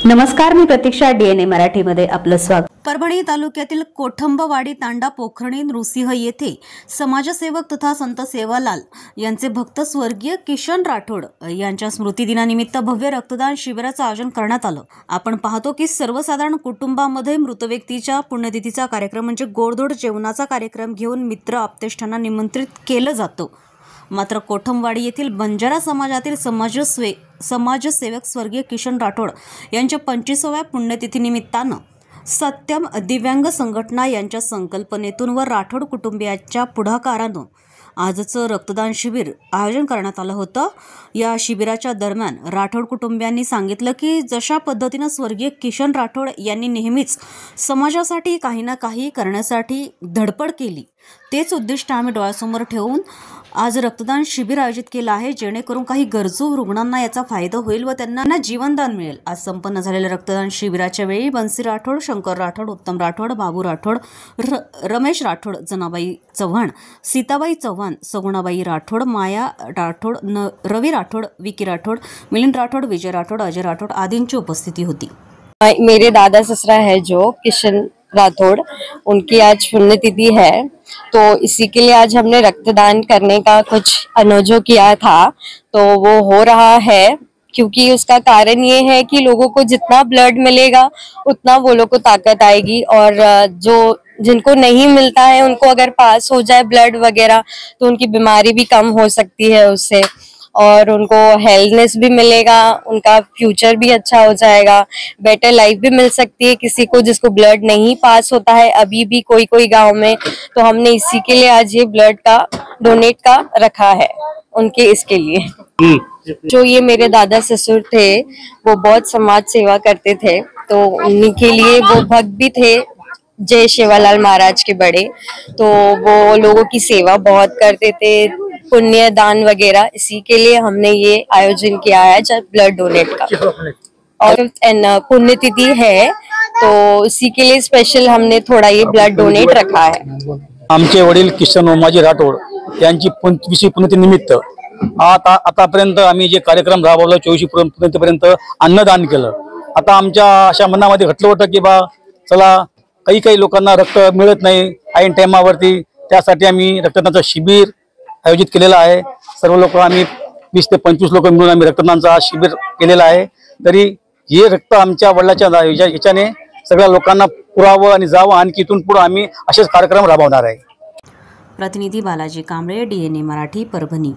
नमस्कार, मी प्रतीक्षा. DNA मराठीमध्ये आपलं स्वागत. परभणी तालुक्यातील कोठंबवाडी तांडा पोखर्णी नृसिंह येथे समाजसेवक तथा संत सेवालाल यांचे भक्त स्वर्गीय किशन राठोड यांच्या स्मृतिदिनानिमित्त भव्य रक्तदान शिबिराचं आयोजन करण्यात आलं. आपण पाहतो की सर्वसाधारण कुटुंबामध्ये मृत व्यक्तीच्या पुण्यतिथीचा कार्यक्रम म्हणजे गोडधोड जेवणाचा कार्यक्रम घेऊन मित्र आप्तेष्टांना निमंत्रित केलं जातं. मात्र कोठमवाडी येथील बंजारा समाजातील समाजसेवक स्वर्गीय किशन राठोड यांच्या 25व्या पुण्यतिथीनिमित्तानं सत्यम दिव्यांग संघटना यांच्या संकल्पनेतून व राठोड कुटुंबियांच्या पुढाकारानं आजचं रक्तदान शिबिर आयोजन करण्यात आलं होतं. या शिबिराच्या दरम्यान राठोड कुटुंबियांनी सांगितलं की जशा पद्धतीनं स्वर्गीय किशन राठोड यांनी नेहमीच समाजासाठी काही ना काही करण्यासाठी धडपड केली, तेच उद्दिष्ट आम्ही डोळ्यासमोर ठेवून आज रक्तदान शिबिर आयोजित केलं आहे, जेणेकरून काही गरजू रुग्णांना याचा फायदा होईल व त्यांना जीवनदान मिळेल. आज संपन्न झालेल्या रक्तदान शिबिराच्या वेळी बन्सी राठोड, शंकर राठोड, उत्तम राठोड, बाबू राठोड, रमेश राठोड, जनाबाई चव्हाण, सीताबाई चव्हाण, सगुणाबाई राठोड, माया राठोड, रवी राठोड, विकी राठोड, मिलिंद राठोड, विजय राठोड, अजय राठोड आदींची उपस्थिति होती. मेरे दादा ससुरा है जो किशन राठोड, उनकी आज पुण्यतिथि है, तो इसी के लिए आज हमने रक्तदान करने का कुछ अनोजो किया था. तो वो हो रहा है क्योंकि उसका कारण ये है कि लोगों को जितना ब्लड मिलेगा उतना वो लोग को ताकत आएगी, और जो जिनको नहीं मिलता है उनको अगर पास हो जाए ब्लड वगैरह तो उनकी बीमारी भी कम हो सकती है उससे, और उनको हेल्थनेस भी मिलेगा, उनका फ्यूचर भी अच्छा हो जाएगा, बेटर लाइफ भी मिल सकती है किसी को जिसको ब्लड नहीं पास होता है अभी भी कोई गांव में. तो हमने इसी के लिए आज ये ब्लड का डोनेट का रखा है उनके इसके लिए. जो ये मेरे दादा ससुर थे वो बहुत समाज सेवा करते थे, तो उन्हीं के लिए वो भक्त भी थे जय सेवालाल महाराज के बड़े, तो वो लोगों की सेवा बहुत करते थे, पुण्य दान वगैरह. इसी के लिए हमने ये आयोजन किया है जब ब्लड डोनेट का, और पुण्यतिथि है तो इसी के लिए स्पेशल हमने थोड़ा ये ब्लड डोनेट रखा है. आमचे वडील किशन ओमाजी राठोड यांची 25वी पुण्यतिथी निमित्त आतापर्यंत आम्ही जे कार्यक्रम राबवला 24 पुण्यतिथीपर्यंत अन्नदान केलं. आता आमच्या अशा मनामध्ये घटलं होतं की बा चला काही लोकांना रक्त मिळत नाही ऐन टायमावरती, त्यासाठी आम्ही रक्तदानाचं शिबिर आयोजित केलेला आहे. सर्व लोक आम्ही 20 ते 25 लोक मिळून आम्ही रक्तदानाचा शिबिर केलेला आहे. तरी हे रक्त आमच्या वडिलांच्या याच्याने सगळ्या लोकांना पुरावं आणि जावं, आणखी इथून पुढे आम्ही असेच कार्यक्रम राबवणार आहे. प्रतिनिधी बालाजी कांबळे, DNA मराठी, परभणी.